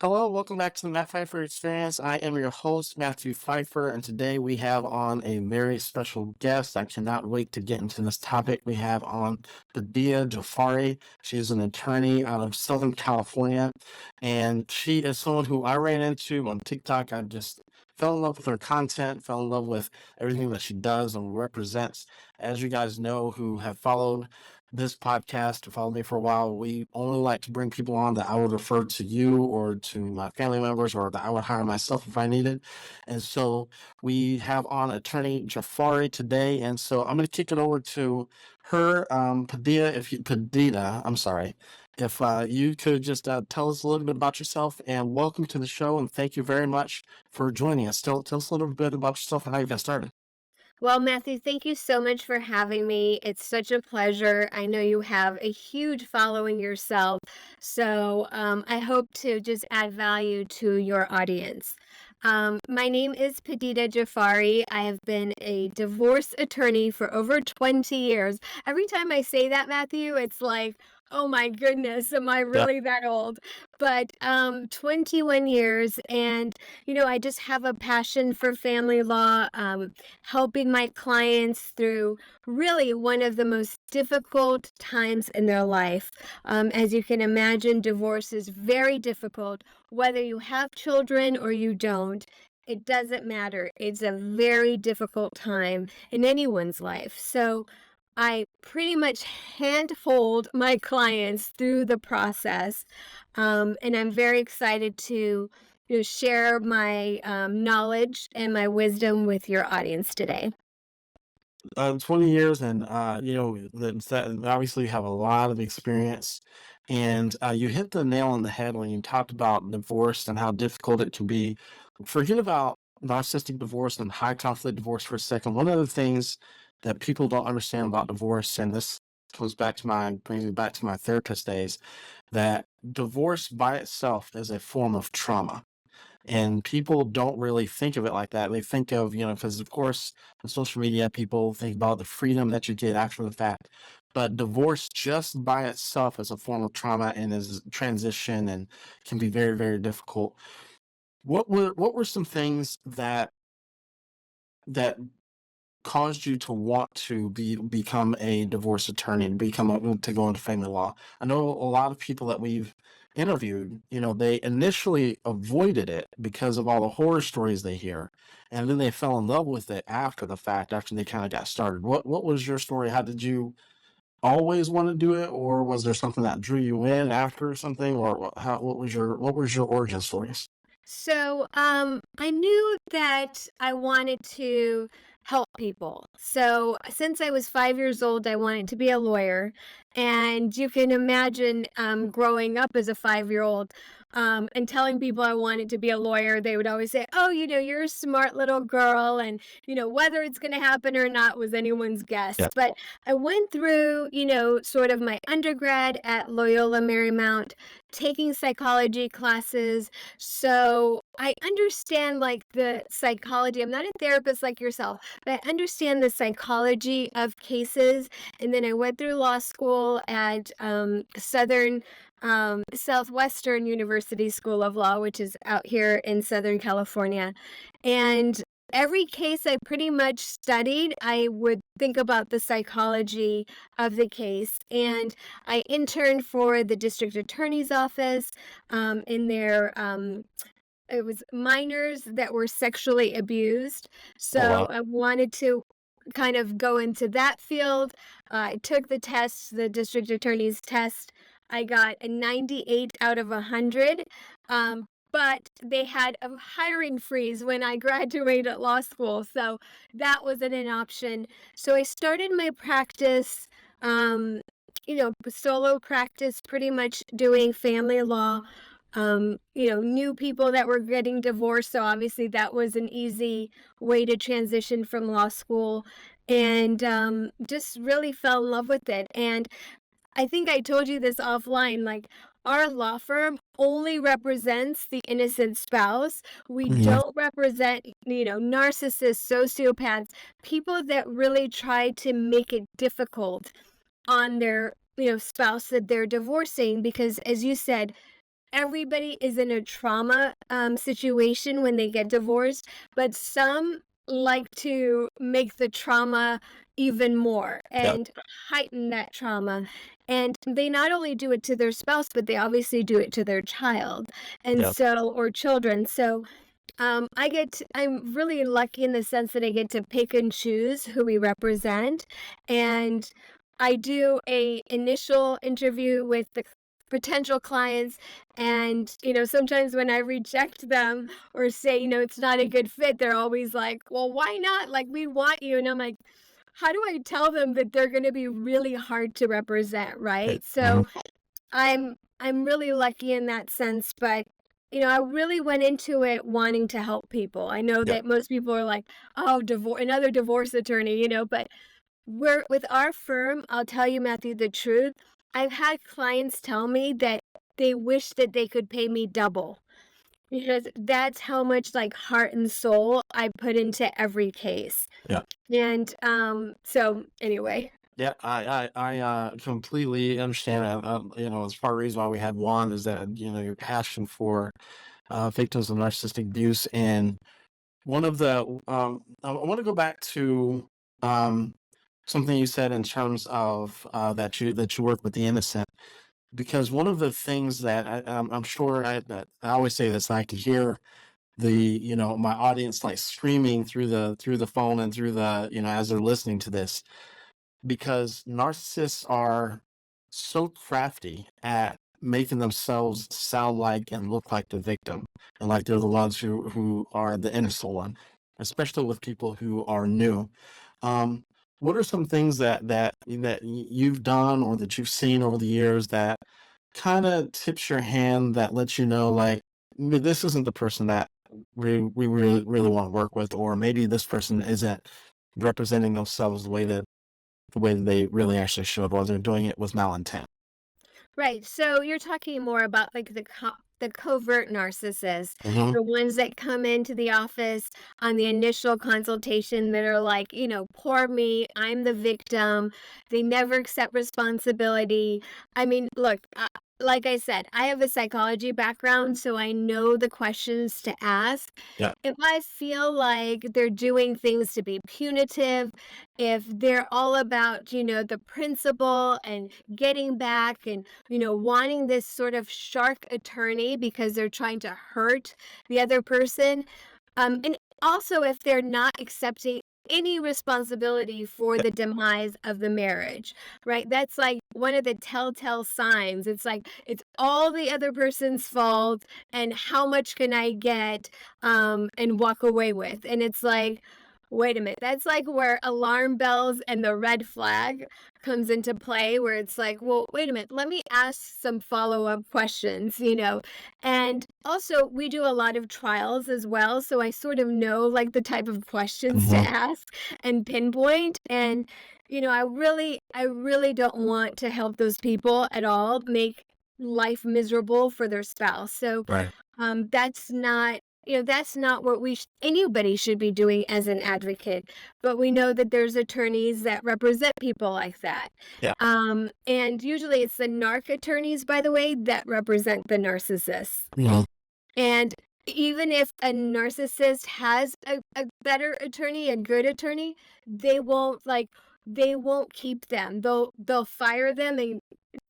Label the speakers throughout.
Speaker 1: Hello, welcome back to the Matt Pfeiffer Experience. I am your host, Matthew Pfeiffer, and today we have on a very special guest. I cannot wait to get into this topic. We have on Padia Jafari. She is an attorney out of Southern California, and she is someone who I ran into on TikTok. I just fell in love with her content, fell in love with everything that she does and represents. As you guys know, who have followed this podcast to follow me for a while, we only like to bring people on that I would refer to you or to my family members or that I would hire myself if I needed. And so we have on attorney Jafari today. And so I'm going to kick it over to her, Padideh, I'm sorry. If you could just tell us a little bit about yourself and welcome to the show. And thank you very much for joining us. Tell us a little bit about yourself and how you got started.
Speaker 2: Well, Matthew, thank you so much for having me. It's such a pleasure. I know you have a huge following yourself, so I hope to just add value to your audience. My name is Padideh Jafari. I have been a divorce attorney for over 20 years. Every time I say that, Matthew, it's like, oh my goodness, am I
Speaker 1: Yeah.
Speaker 2: really that old? But 21 years, and I just have a passion for family law. Helping my clients through really one of the most difficult times in their life. As you can imagine, divorce is very difficult, whether you have children or you don't. It doesn't matter. It's a very difficult time in anyone's life. So I pretty much handhold my clients through the process. And I'm very excited to share my knowledge and my wisdom with your audience today.
Speaker 1: 20 years, and obviously you have a lot of experience, and you hit the nail on the head when you talked about divorce and how difficult it can be. Forget about narcissistic divorce and high conflict divorce for a second. One of the things that people don't understand about divorce, and this brings me back to my therapist days, that divorce by itself is a form of trauma. And people don't really think of it like that. They think of, because of course, on social media, people think about the freedom that you get after the fact. But divorce just by itself is a form of trauma and is transition and can be very, very difficult. What were some things that caused you to want to become a divorce attorney and to go into family law? I know a lot of people that we've interviewed, they initially avoided it because of all the horror stories they hear, and then they fell in love with it after the fact, after they kind of got started. What was your story? How did you always want to do it, or was there something that drew you in after something, or what was your origin stories?
Speaker 2: So, I knew that I wanted to help people. So, since I was 5 years old, I wanted to be a lawyer. And you can imagine growing up as a 5 year old and telling people I wanted to be a lawyer. They would always say, oh, you're a smart little girl. And, whether it's going to happen or not was anyone's guess.
Speaker 1: Yeah.
Speaker 2: But I went through, sort of my undergrad at Loyola Marymount, taking psychology classes, so I understand like the psychology. I'm not a therapist like yourself, but I understand the psychology of cases. And then I went through law school at Southwestern University School of Law, which is out here in Southern California. And every case I pretty much studied, I would think about the psychology of the case. And I interned for the district attorney's office in their it was minors that were sexually abused.
Speaker 1: Oh
Speaker 2: So
Speaker 1: wow.
Speaker 2: I wanted to kind of go into that field. I took the test, the district attorney's test. I got a 98 out of 100. But they had a hiring freeze when I graduated law school. So that wasn't an option. So I started my practice, solo practice, pretty much doing family law. Knew people that were getting divorced, so obviously that was an easy way to transition from law school, and just really fell in love with it. And I think I told you this offline, like our law firm only represents the innocent spouse. We
Speaker 1: Mhm.
Speaker 2: don't represent, narcissists, sociopaths, people that really try to make it difficult on their, spouse that they're divorcing because as you said, everybody is in a trauma situation when they get divorced, but some like to make the trauma even more
Speaker 1: Yep.
Speaker 2: and heighten that trauma. And they not only do it to their spouse, but they obviously do it to their child. And
Speaker 1: Yep.
Speaker 2: so, or children. So, I'm really lucky in the sense that I get to pick and choose who we represent. And I do a initial interview with the potential clients. And, sometimes when I reject them or say, it's not a good fit, they're always like, well, why not? Like, we want you. And I'm like, how do I tell them that they're going to be really hard to represent, right?
Speaker 1: Mhm.
Speaker 2: So I'm really lucky in that sense, but I really went into it wanting to help people. I know
Speaker 1: Yep.
Speaker 2: that most people are like, "Oh, divorce, another divorce attorney," but we're with our firm, I'll tell you, Matthew, the truth. I've had clients tell me that they wish that they could pay me double because that's how much like heart and soul I put into every case.
Speaker 1: Yeah.
Speaker 2: And so anyway.
Speaker 1: Yeah, I completely understand that. As part of the reason why we had one is that your passion for victims of narcissistic abuse, and one of the I want to go back to um, something you said in terms of that you work with the innocent, because one of the things that I'm sure that I always say this, I can hear my audience like screaming through the phone and through the as they're listening to this, because narcissists are so crafty at making themselves sound like and look like the victim, and like they're the ones who are the innocent one, especially with people who are new. um what are some things that you've done or that you've seen over the years that kind of tips your hand, that lets you know, like, this isn't the person that we really want to work with, or maybe this person isn't representing themselves the way that they really actually should, or they're doing it with malintent.
Speaker 2: Right. So you're talking more about like the covert narcissists,
Speaker 1: Hmm.
Speaker 2: the ones that come into the office on the initial consultation that are like, poor me, I'm the victim. They never accept responsibility. I mean, look, like I said, I have a psychology background, so I know the questions to ask.
Speaker 1: Yeah.
Speaker 2: If I feel like they're doing things to be punitive, if they're all about, the principle and getting back and, wanting this sort of shark attorney because they're trying to hurt the other person. And also if they're not accepting any responsibility for the demise of the marriage, right? That's like one of the telltale signs. It's like it's all the other person's fault, and how much can I get and walk away with? And it's like, wait a minute, that's like where alarm bells and the red flag comes into play, where it's like, well, wait a minute, let me ask some follow-up questions, and also we do a lot of trials as well, so I sort of know like the type of questions to
Speaker 1: Hmm.
Speaker 2: ask and pinpoint. And I really don't want to help those people at all make life miserable for their spouse. So
Speaker 1: Right.
Speaker 2: that's not what anybody should be doing as an advocate. But we know that there's attorneys that represent people like that.
Speaker 1: Yeah.
Speaker 2: And usually it's the narc attorneys, by the way, that represent the narcissists.
Speaker 1: Mhm.
Speaker 2: And even if a narcissist has a better attorney, a good attorney, they won't keep them. They'll fire them and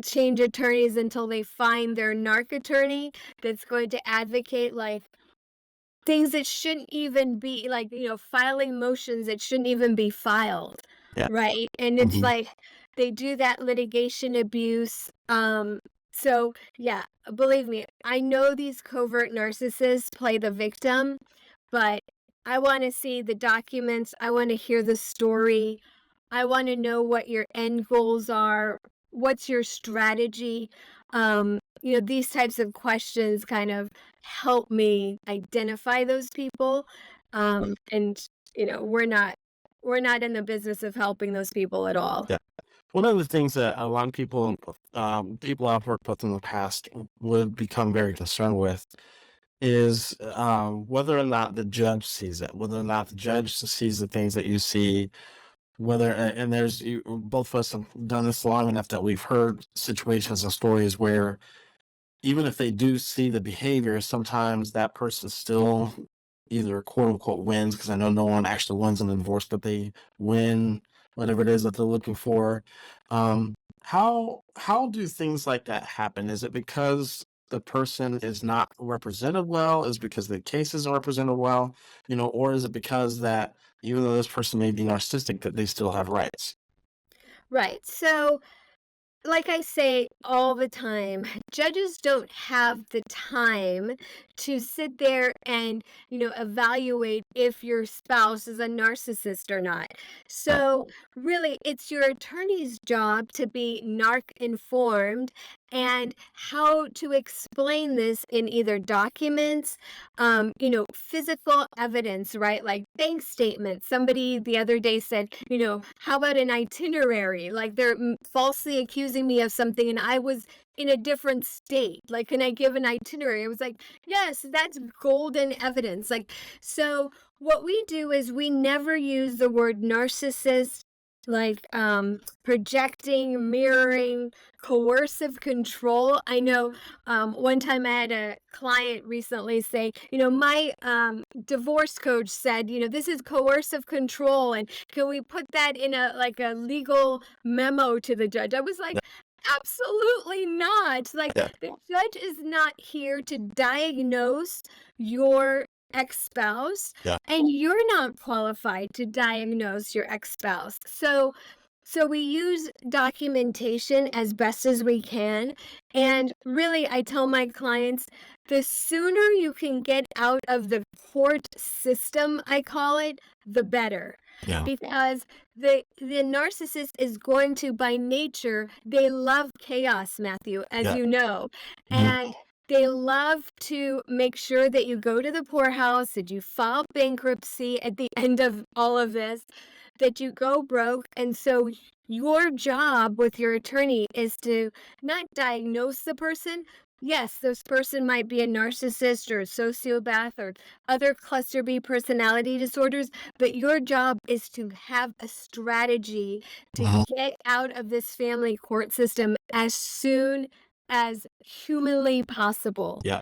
Speaker 2: change attorneys until they find their narc attorney that's going to advocate like things that shouldn't even be like, filing motions that shouldn't even be filed,
Speaker 1: Yeah.
Speaker 2: right? And it's
Speaker 1: Hmm.
Speaker 2: like they do that litigation abuse. So yeah, believe me, I know these covert narcissists play the victim, but I want to see the documents. I want to hear the story. I want to know what your end goals are. What's your strategy? These types of questions kind of help me identify those people. And we're not in the business of helping those people at all.
Speaker 1: Yeah. One of the things that a lot of people I've worked with in the past would become very concerned with is whether or not the judge sees it, whether or not the judge sees the things that you see, and both of us have done this long enough that we've heard situations and stories where even if they do see the behavior, sometimes that person still either quote unquote wins, because I know no one actually wins in a divorce, but they win whatever it is that they're looking for. Um, how do things like that happen? Is it because the person is not represented well? Is it because the case isn't represented well? Or is it because that even though this person may be narcissistic, that they still have rights?
Speaker 2: Right. So, like I say all the time, judges don't have the time to sit there and, evaluate if your spouse is a narcissist or not.
Speaker 1: Right.
Speaker 2: So, really, it's your attorney's job to be narc informed and how to explain this in either documents, physical evidence, right? Like bank statements. Somebody the other day said, how about an itinerary? Like they're falsely accusing me of something and I was in a different state. Like, can I give an itinerary? I was like, yes, that's golden evidence. Like, so what we do is we never use the word narcissist, like projecting, mirroring, coercive control. I know one time I had a client recently say, my divorce coach said, this is coercive control, and can we put that in a legal memo to the judge? I was like,
Speaker 1: Yeah.
Speaker 2: absolutely not. Like,
Speaker 1: Yeah.
Speaker 2: the judge is not here to diagnose your ex-spouse,
Speaker 1: Yeah.
Speaker 2: and you're not qualified to diagnose your ex-spouse. So we use documentation as best as we can. And really, I tell my clients, the sooner you can get out of the court system, I call it, the better.
Speaker 1: Yeah.
Speaker 2: Because the narcissist is going to, by nature, they love chaos, Matthew, as
Speaker 1: Yeah.
Speaker 2: you know.
Speaker 1: Mhm.
Speaker 2: And they love to make sure that you go to the poorhouse, that you file bankruptcy at the end of all of this, that you go broke. And so your job with your attorney is to not diagnose the person. Yes, this person might be a narcissist or a sociopath or other cluster B personality disorders, but your job is to have a strategy to
Speaker 1: Mhm.
Speaker 2: get out of this family court system as soon as humanly possible.
Speaker 1: Yeah.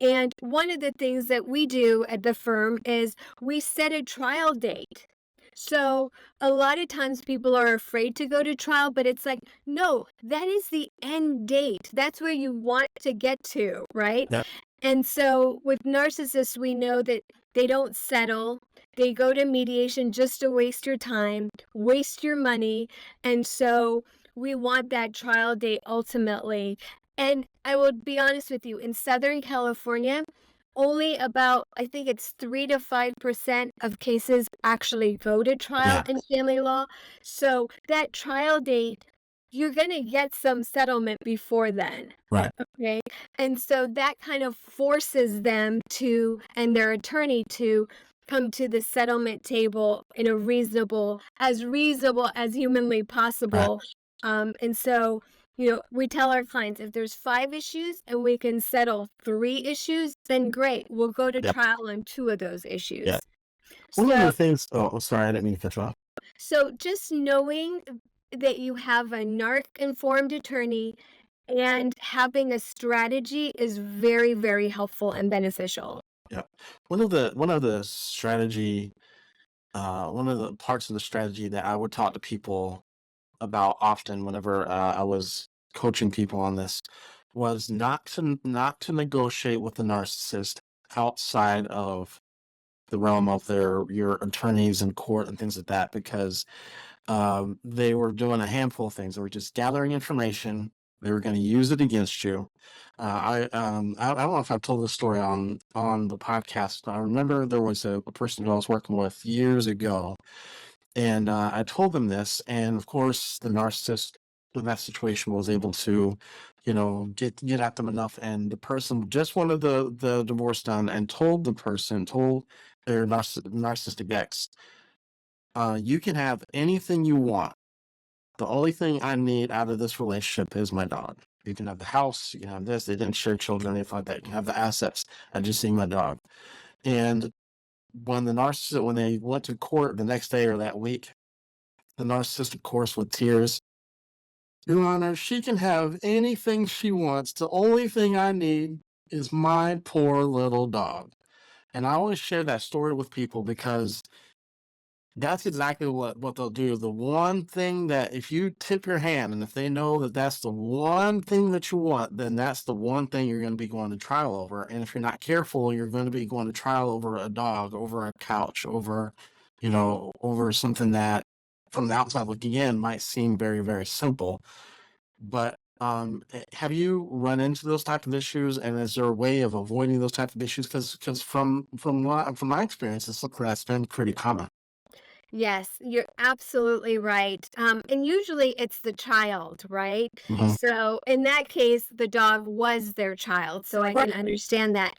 Speaker 2: And one of the things that we do at the firm is we set a trial date. So a lot of times people are afraid to go to trial, but it's like, no, that is the end date. That's where you want to get to, right?
Speaker 1: Yeah.
Speaker 2: And so with narcissists, we know that they don't settle. They go to mediation just to waste your time, waste your money. And so we want that trial date ultimately. And I will be honest with you, in Southern California, only about, I think it's 3 to 5% of cases actually go to trial
Speaker 1: Yeah.
Speaker 2: in family law. So that trial date, you're going to get some settlement before then.
Speaker 1: Right.
Speaker 2: Okay. And so that kind of forces them to, and their attorney to come to the settlement table in a reasonable as humanly
Speaker 1: Right.
Speaker 2: possible. And so, we tell our clients if there's 5 issues and we can settle 3 issues, then great. We'll go to
Speaker 1: Yeah.
Speaker 2: trial on 2 of those
Speaker 1: Yeah.
Speaker 2: issues.
Speaker 1: One of
Speaker 2: So,
Speaker 1: the things. Oh, sorry, I didn't mean to cut you off.
Speaker 2: so just knowing that you have a narc informed attorney and having a strategy is very, very helpful and beneficial.
Speaker 1: Yeah. One of the parts of the strategy that I would talk to people about often whenever I was coaching people on this was not to negotiate with the narcissist outside of the realm of your attorneys in court and things like that, because they were doing a handful of things. They were just gathering information. They were going to use it against you. I don't know if I've told this story on the podcast. I remember there was a person who I was working with years ago, and I told them this, and of course, the narcissist in that situation was able to, get at them enough, and the person just wanted the divorce done, and told their narcissistic ex, you can have anything you want. The only thing I need out of this relationship is my dog. You can have the house, you can have this. They didn't share children, anything like that. You can have the assets. I just need my dog. And when they went to court the next day or that week, the narcissist, of course, with tears, Your Honor, she can have anything she wants. The only thing I need is my poor little dog. And I always share that story with people because that's exactly what they'll do. The one thing that if you tip your hand and if they know that that's the one thing that you want, then that's the one thing you're going to be going to trial over. And if you're not careful, you're going to be going to trial over a dog, over a couch, over, over something that from the outside looking in might seem very, very simple. But have you run into those type of issues, and is there a way of avoiding those type of issues? Because from my experience, it's look that's been pretty common.
Speaker 2: Yes, you're absolutely right. And usually it's the child, right?
Speaker 1: Mhm.
Speaker 2: So in that case, the dog was their child, so I can understand that.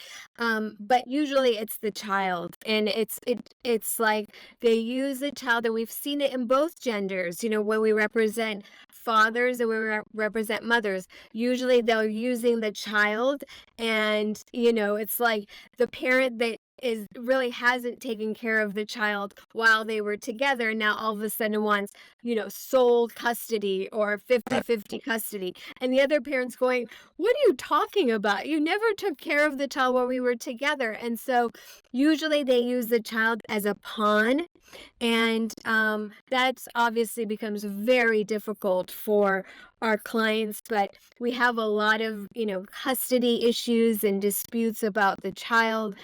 Speaker 2: But usually it's the child, and it's like they use the child, and we've seen it in both genders. When we represent fathers and we represent mothers, usually they're using the child, and it's like the parent that is really hasn't taken care of the child while they were together now all of a sudden wants sole custody or 50-50 custody, and the other parent's going, what are you talking about? You never took care of the child while we were together. And so usually they use the child as a pawn, and that's obviously becomes very difficult for our clients. But we have a lot of, custody issues and disputes about the child.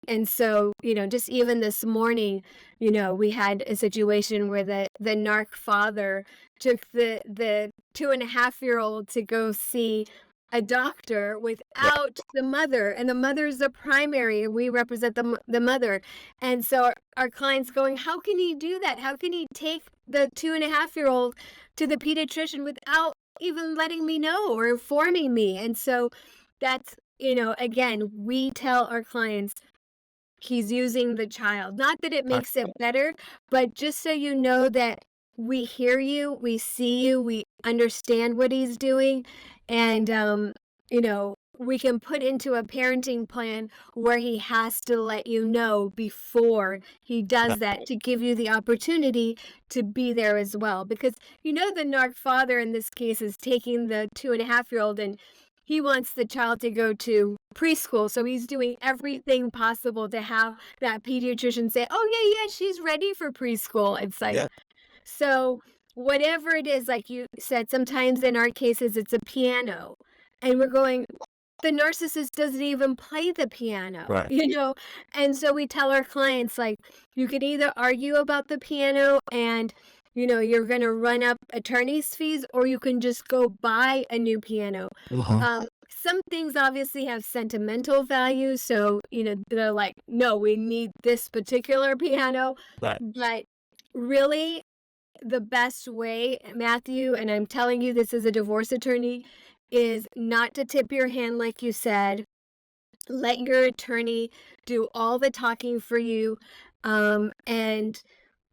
Speaker 2: And so, just even this morning, we had a situation where the narc father took the 2.5-year-old to go see a doctor without the mother, and the mother's the primary, and we represent the mother. And so our client's going, how can he do that? How can he take the 2.5-year-old to the pediatrician without even letting me know or informing me? And so that's, again, we tell our clients he's using the child. Not that it makes it better, but just so you know that we hear you, we see you, we understand what he's doing, and we can put into a parenting plan where he has to let you know before he does that to give you the opportunity to be there as well. Because the narc father in this case is taking the 2.5-year-old, and he wants the child to go to preschool, so he's doing everything possible to have that pediatrician say, oh yeah, she's ready for preschool. It's like,
Speaker 1: Yeah.
Speaker 2: so whatever it is, like you said, sometimes in our cases it's a piano, and we're going, the narcissist doesn't even play the piano,
Speaker 1: Right.
Speaker 2: And so we tell our clients, like, you could either argue about the piano and, you're going to run up attorney's fees, or you can just go buy a new piano.
Speaker 1: Mhm.
Speaker 2: Some things obviously have sentimental value. So, they're like, no, we need this particular piano.
Speaker 1: Right.
Speaker 2: But really, the best way, Matthew, and I'm telling you this as a divorce attorney, is not to tip your hand, like you said. Let your attorney do all the talking for you, and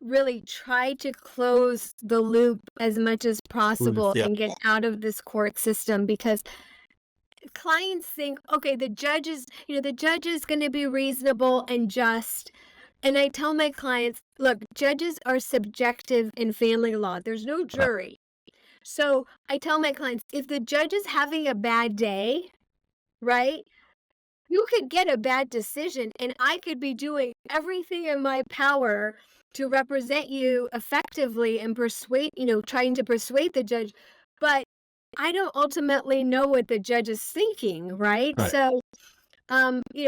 Speaker 2: really try to close the loop as much as possible
Speaker 1: Yeah.
Speaker 2: and get out of this court system, because clients think, okay, the judge is going to be reasonable and just. And I tell my clients, look, judges are subjective in family law. There's no jury. So I tell my clients, if the judge is having a bad day, right, you could get a bad decision, and I could be doing everything in my power to represent you effectively and trying to persuade the judge. But I don't ultimately know what the judge is thinking, right?
Speaker 1: Right.
Speaker 2: So,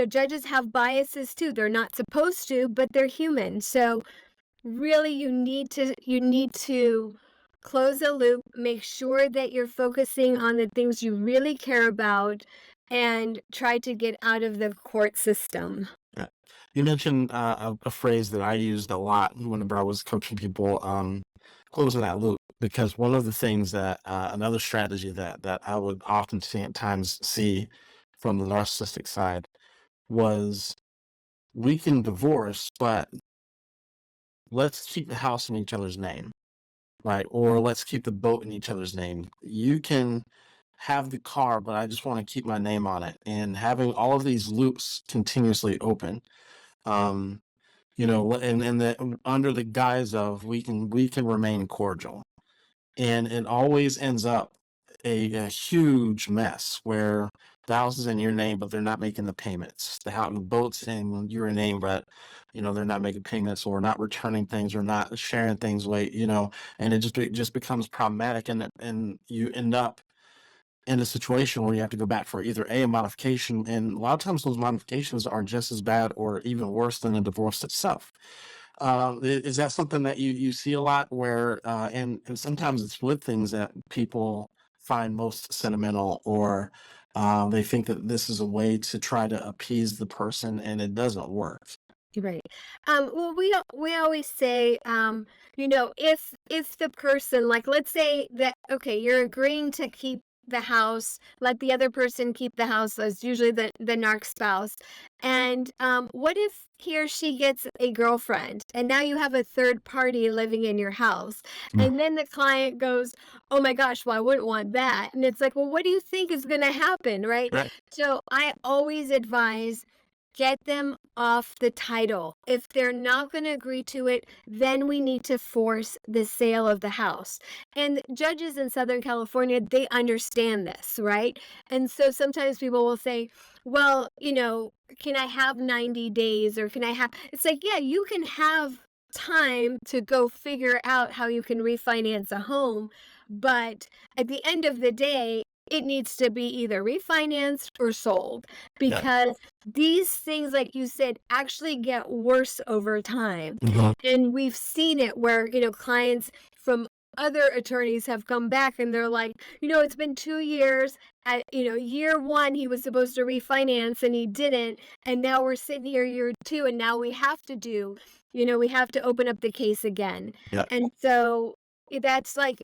Speaker 2: judges have biases too. They're not supposed to, but they're human. So really, you need to close the loop, make sure that you're focusing on the things you really care about, and try to get out of the court system.
Speaker 1: Yeah. You mentioned a phrase that I used a lot whenever I was coaching people, closing that loop. Because one of the things that another strategy that I would often see at times see from the narcissistic side was we can divorce, but let's keep the house in each other's name, right? Or let's keep the boat in each other's name. You can have the car, but I just want to keep my name on it. And having all of these loops continuously open. Um, and the under the guise of we can remain cordial. and it always ends up a huge mess where the house is in your name, but they're not making the payments. The house, the boat's in your name, but they're not making payments or not returning things or not sharing things late. And it just becomes problematic, and you end up in a situation where you have to go back for either a modification, and a lot of times those modifications are just as bad or even worse than the divorce itself. Is that something that you see a lot where, and sometimes it's with things that people find most sentimental, or they think that this is a way to try to appease the person and it doesn't work.
Speaker 2: Right. Well, we always say, if the person, like, let's say that, okay, you're agreeing to keep the house, let the other person keep the house. That's usually the narc spouse. And what if he or she gets a girlfriend, and now you have a third party living in your house,
Speaker 1: Mm.
Speaker 2: and then the client goes, "Oh my gosh, well, I wouldn't want that." And it's like, well, what do you think is going to happen, right?
Speaker 1: Right.
Speaker 2: So I always advise, get them off the title. If they're not going to agree to it, then we need to force the sale of the house. And judges in Southern California, they understand this, right? And so sometimes people will say, well, can I have 90 days, or can I have, it's like, yeah, you can have time to go figure out how you can refinance a home. But at the end of the day, it needs to be either refinanced or sold,
Speaker 1: Yeah.
Speaker 2: because these things, like you said, actually get worse over time.
Speaker 1: Mhm.
Speaker 2: And we've seen it where, clients from other attorneys have come back and they're like, it's been 2 years. At, year one, he was supposed to refinance and he didn't. And now we're sitting here year two, and now we have to open up the case again.
Speaker 1: Yeah.
Speaker 2: And so that's like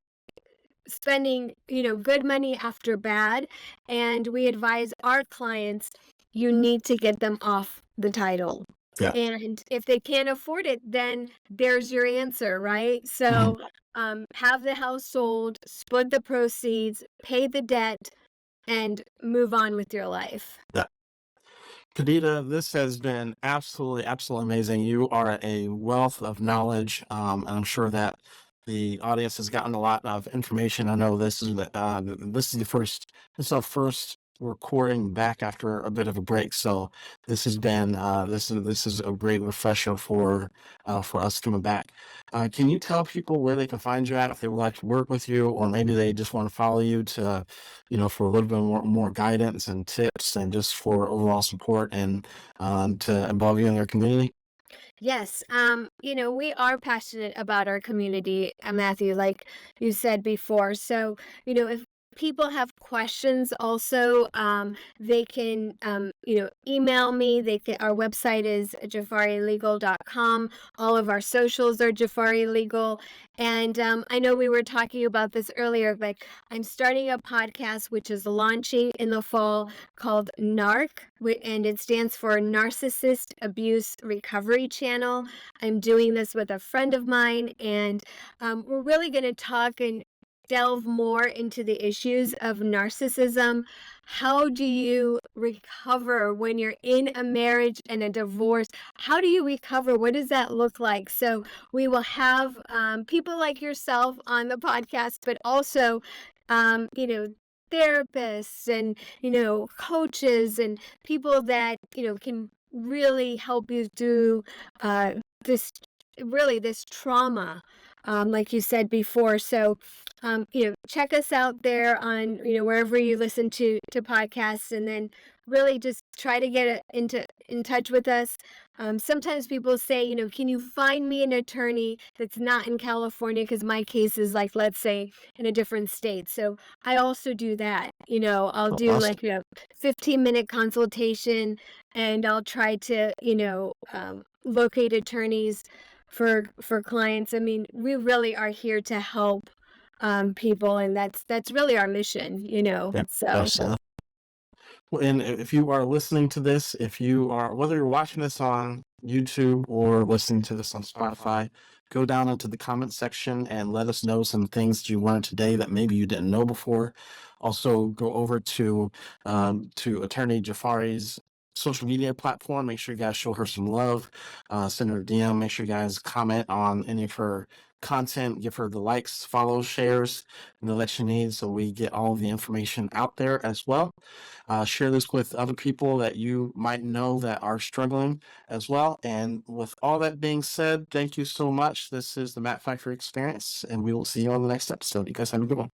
Speaker 2: spending, good money after bad. And we advise our clients, you need to get them off the title.
Speaker 1: Yeah.
Speaker 2: And if they can't afford it, then there's your answer, right?
Speaker 1: Mhm.
Speaker 2: So have the house sold, split the proceeds, pay the debt, and move on with your life.
Speaker 1: Yeah. Kadita, this has been absolutely, absolutely amazing. You are a wealth of knowledge, and I'm sure that the audience has gotten a lot of information. I know this is the first, this is our first recording back after a bit of a break, so this is a great refresher for us coming back. Can you tell people where they can find you at if they would like to work with you, or maybe they just want to follow you to for a little bit more guidance and tips and just for overall support and to involve you in their community?
Speaker 2: Yes, we are passionate about our community, Matthew, like you said before. So, if people have questions also, they can, email me. Our website is jafarilegal.com. All of our socials are Jafari Legal. And I know we were talking about this earlier, like, I'm starting a podcast which is launching in the fall, called and it stands for Narcissist Abuse Recovery Channel. I'm doing this with a friend of mine, and we're really going to talk and delve more into the issues of narcissism. How do you recover when you're in a marriage and a divorce? How do you recover? What does that look like? So we will have people like yourself on the podcast, but also, therapists and, coaches and people that, can really help you through this this trauma, like you said before. So, check us out there on, wherever you listen to podcasts, and then really just try to get in touch with us. Sometimes people say, can you find me an attorney that's not in California? Because my case is, like, let's say, in a different state. So I also do that. I'll do
Speaker 1: Awesome.
Speaker 2: like a 15-minute consultation, and I'll try to, locate attorneys for clients. I mean, we really are here to help people, and that's really our mission,
Speaker 1: Yeah.
Speaker 2: so.
Speaker 1: Yes. Well, and if you are listening to this, if you are, whether you're watching this on YouTube or listening to this on Spotify, go down into the comment section and let us know some things that you learned today that maybe you didn't know before. Also, go over to Attorney Jafari's social media platform. Make sure you guys show her some love. Send her a DM. Make sure you guys comment on any of her content, give her the likes, follows, shares, and the that you need so we get all of the information out there as well. Share this with other people that you might know that are struggling as well. And with all that being said, thank you so much. This is the Matt Pfeiffer Experience, and we will see you on the next episode. You guys have a good one.